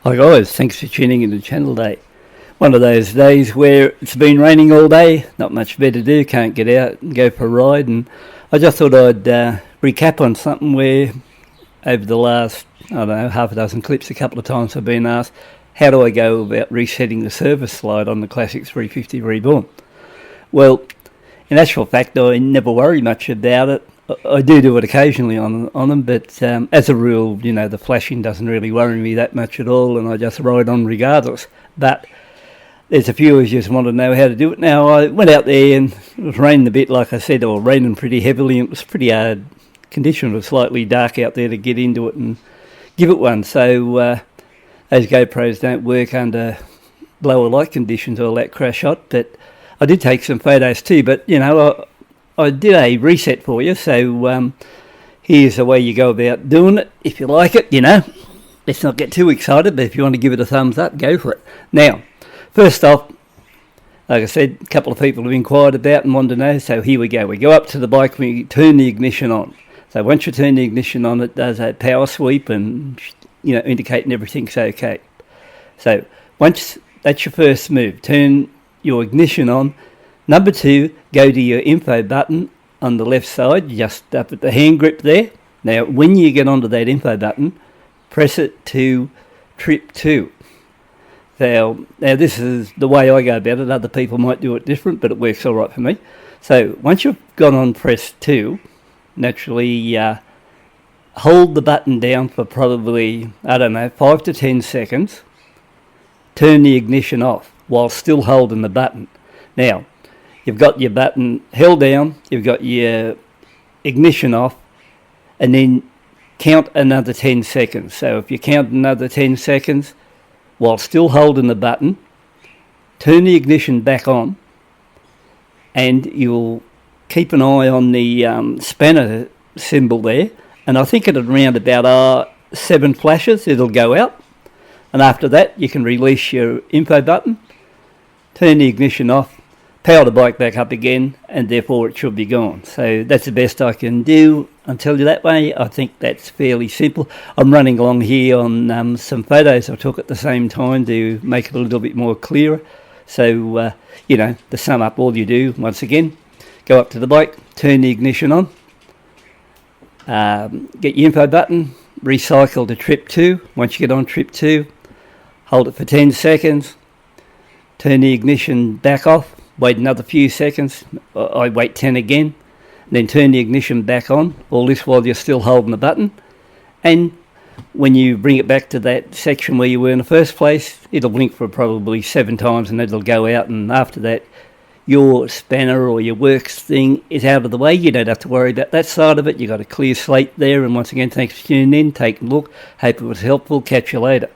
Hi guys, thanks for tuning in to Channel Day. One of those days where it's been raining all day, not much better to do, can't get out and go for a ride, and I just thought I'd recap on something where over the last, half a dozen clips, a couple of times I've been asked, how do I go about resetting the service slide on the Classic 350 Reborn? Well, in actual fact, I never worry much about it. I do it occasionally on them, but as a rule, the flashing doesn't really worry me that much at all, and I just ride on regardless. But there's a few who just want to know how to do it. Now, I went out there and it was raining a bit, like I said, or raining pretty heavily, and it was pretty hard condition. It was slightly dark out there to get into it and give it one. So those GoPros don't work under lower light conditions or that crash shot, but I did take some photos too, but I did a reset for you, so here's the way you go about doing it. If you like it, let's not get too excited, but if you want to give it a thumbs up, go for it. Now, first off, like I said, a couple of people have inquired about and wanted to know, so here we go. We go up to the bike, we turn the ignition on. So once you turn the ignition on, it does a power sweep and, indicating everything's okay. So once that's your first move, turn your ignition on. Number 2, go to your info button on the left side, just up at the hand grip there. Now, when you get onto that info button, press it to trip 2. Now this is the way I go about it. Other people might do it different, but it works all right for me. So once you've gone on press 2, naturally hold the button down for probably, 5 to 10 seconds. Turn the ignition off while still holding the button. Now, you've got your button held down, you've got your ignition off, and then count another 10 seconds. So if you count another 10 seconds while still holding the button, turn the ignition back on, and you'll keep an eye on the spanner symbol there, and I think at around about 7 flashes it'll go out, and after that you can release your info button, turn the ignition off, power the bike back up again, and therefore it should be gone. So that's the best I can do until you that way. I think that's fairly simple. I'm running along here on some photos I took at the same time to make it a little bit more clearer. So, to sum up, all you do, once again, go up to the bike, turn the ignition on, get your info button, recycle to trip 2. Once you get on trip 2, hold it for 10 seconds, turn the ignition back off, wait another few seconds, I wait 10 again, then turn the ignition back on, all this while you're still holding the button, and when you bring it back to that section where you were in the first place, it'll blink for probably 7 times and it'll go out, and after that your spanner or your works thing is out of the way. You don't have to worry about that side of it. You've got a clear slate there, and once again, thanks for tuning in, take a look, hope it was helpful, catch you later.